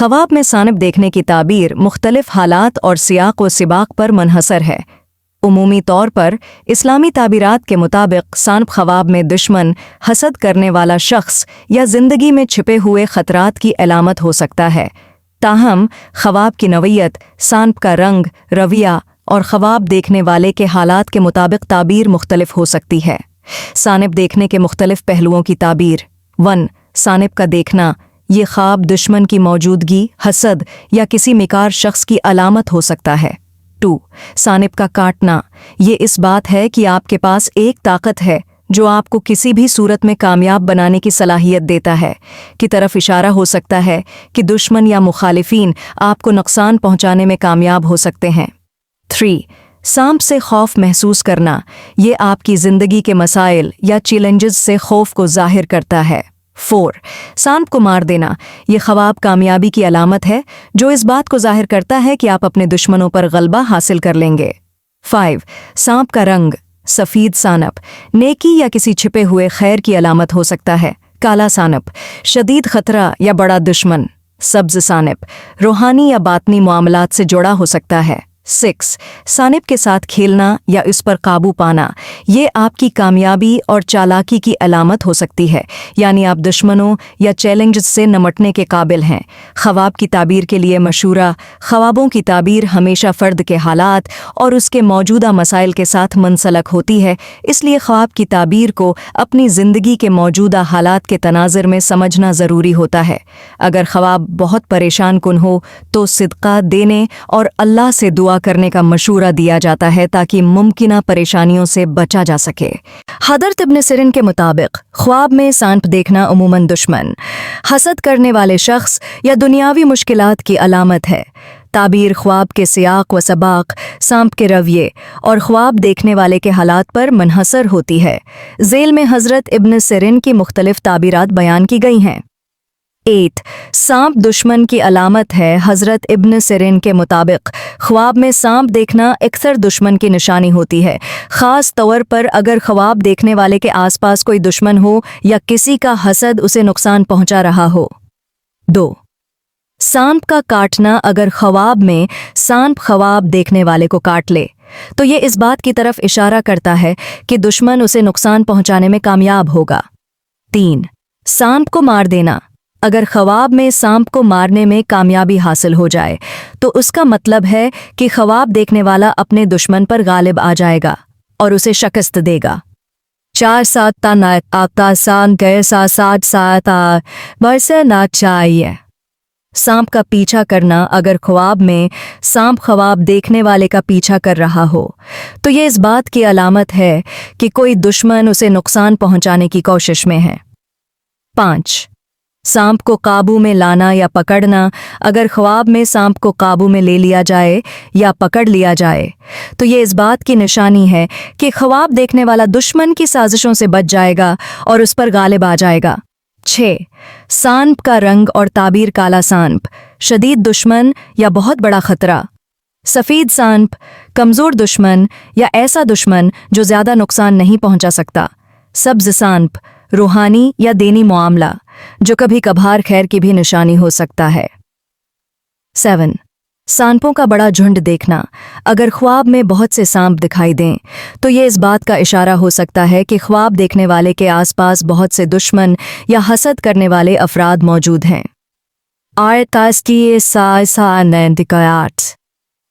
ख्वाब में सानब देखने की ताबीर मुख्तलिफ हालात और सियाक व सिबाक पर मुनहसर है। उमूमी तौर पर इस्लामी ताबीरात के मुताबिक सानब ख्वाब में दुश्मन, हसद करने वाला शख्स या ज़िंदगी में छिपे हुए ख़तरात की अलामत हो सकता है। ताहम ख्वाब की नौइयत, सानब का रंग, रवैया और ख्वाब देखने वाले के हालात के मुताबिक ताबीर मुख्तलिफ हो सकती है। सानब देखने के मुख्तलिफ पहलुओं की ताबीर। 1. सानब का देखना। ये ख्वाब दुश्मन की मौजूदगी, हसद या किसी मिकार शख्स की अलामत हो सकता है। 2. सानब का काटना। ये इस बात है कि आपके पास एक ताकत है जो आपको किसी भी सूरत में कामयाब बनाने की सलाहियत देता है की तरफ इशारा हो सकता है कि दुश्मन या मुखालिफीन आपको नुकसान पहुंचाने में कामयाब हो सकते हैं। 3. सांप से खौफ महसूस करना। ये आपकी ज़िंदगी के मसाइल या चैलेंजेस से खौफ को ज़ाहिर करता है। 4. सांप को मार देना। ये ख्वाब कामयाबी की अलामत है जो इस बात को ज़ाहिर करता है कि आप अपने दुश्मनों पर गलबा हासिल कर लेंगे। 5. सांप का रंग। सफ़ीद सानब नेकी या किसी छिपे हुए खैर की अलामत हो सकता है। काला सानब शदीद खतरा या बड़ा दुश्मन। सब्ज़ सानब रूहानी या बातनी मामलात से जुड़ा हो सकता है। 6. सानब के साथ खेलना या इस पर काबू पाना। ये आपकी कामयाबी और चालाकी की अलामत हो सकती है, यानी आप दुश्मनों या चैलेंजेस से निपटने के काबिल हैं। ख्वाब की ताबीर के लिए मशूरा। ख्वाबों की ताबीर हमेशा फ़र्द के हालात और उसके मौजूदा मसाइल के साथ मुंसलक होती है, इसलिए ख्वाब की ताबीर को अपनी ज़िंदगी के मौजूदा हालात के तनाज़ुर में समझना ज़रूरी होता है। अगर ख्वाब बहुत परेशान कुन हो तो सिदक़ा देने और अल्लाह से दुआ करने का मशूरा दिया जाता है ताकि मुमकिना परेशानियों से बचा जा सके। हज़रत इब्न सिरीन के मुताबिक ख्वाब में सांप देखना उमूमन दुश्मन, हसद करने वाले शख्स या दुनियावी मुश्किलात की अलामत है। ताबीर ख्वाब के सियाक व सबाक, सांप के रवैये और ख्वाब देखने वाले के हालात पर मुनहसर होती है। ज़ेल में हज़रत इब्न सिरीन की मुख्तलिफ ताबीरात बयान की गई हैं। 8. सांप दुश्मन की अलामत है। हज़रत इब्न सिरीन के मुताबिक ख्वाब में सांप देखना अक्सर दुश्मन की निशानी होती है, ख़ास तौर पर अगर ख्वाब देखने वाले के आसपास कोई दुश्मन हो या किसी का हसद उसे नुकसान पहुंचा रहा हो। 2. सांप का काटना। अगर ख्वाब में सांप ख्वाब देखने वाले को काट ले तो ये इस बात की तरफ इशारा करता है कि दुश्मन उसे नुकसान पहुंचाने में कामयाब होगा। 3. सांप को मार देना। अगर ख्वाब में सांप को मारने में कामयाबी हासिल हो जाए तो उसका मतलब है कि ख्वाब देखने वाला अपने दुश्मन पर गालिब आ जाएगा और उसे शिकस्त देगा। 4. सात तना आपता सान कैसा सात साता बरसे ना चाहिए। सांप का पीछा करना। अगर ख्वाब में सांप ख्वाब देखने वाले का पीछा कर रहा हो तो ये इस बात की अलामत है कि कोई दुश्मन उसे नुकसान पहुंचाने की कोशिश में है। 5. सांप को काबू में लाना या पकड़ना। अगर ख्वाब में सांप को काबू में ले लिया जाए या पकड़ लिया जाए तो ये इस बात की निशानी है कि ख्वाब देखने वाला दुश्मन की साजिशों से बच जाएगा और उस पर गालिब आ जाएगा। 6. सांप का रंग और ताबीर। काला सांप शदीद दुश्मन या बहुत बड़ा खतरा। सफ़ीद सांप कमज़ोर दुश्मन या ऐसा दुश्मन जो ज़्यादा नुकसान नहीं पहुंचा सकता। सब्ज़ सांप रूहानी या दीनी मामला जो कभी कभार खैर की भी निशानी हो सकता है। 7. सांपों का बड़ा झुंड देखना। अगर ख्वाब में बहुत से सांप दिखाई दें तो ये इस बात का इशारा हो सकता है कि ख्वाब देखने वाले के आसपास बहुत से दुश्मन या हसद करने वाले अफराद मौजूद हैं।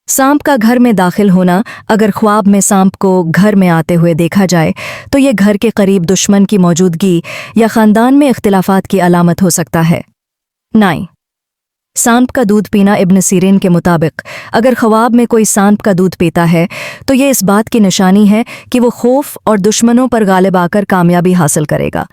सांप का घर में दाखिल होना। अगर ख्वाब में सांप को घर में आते हुए देखा जाए तो ये घर के करीब दुश्मन की मौजूदगी या ख़ानदान में इख्तिलाफात की अलामत हो सकता है। 9. सांप का दूध पीना। इब्न सिरीन के मुताबिक अगर ख्वाब में कोई सांप का दूध पीता है तो ये इस बात की निशानी है कि वो खौफ और दुश्मनों पर गालिब आकर कामयाबी हासिल करेगा।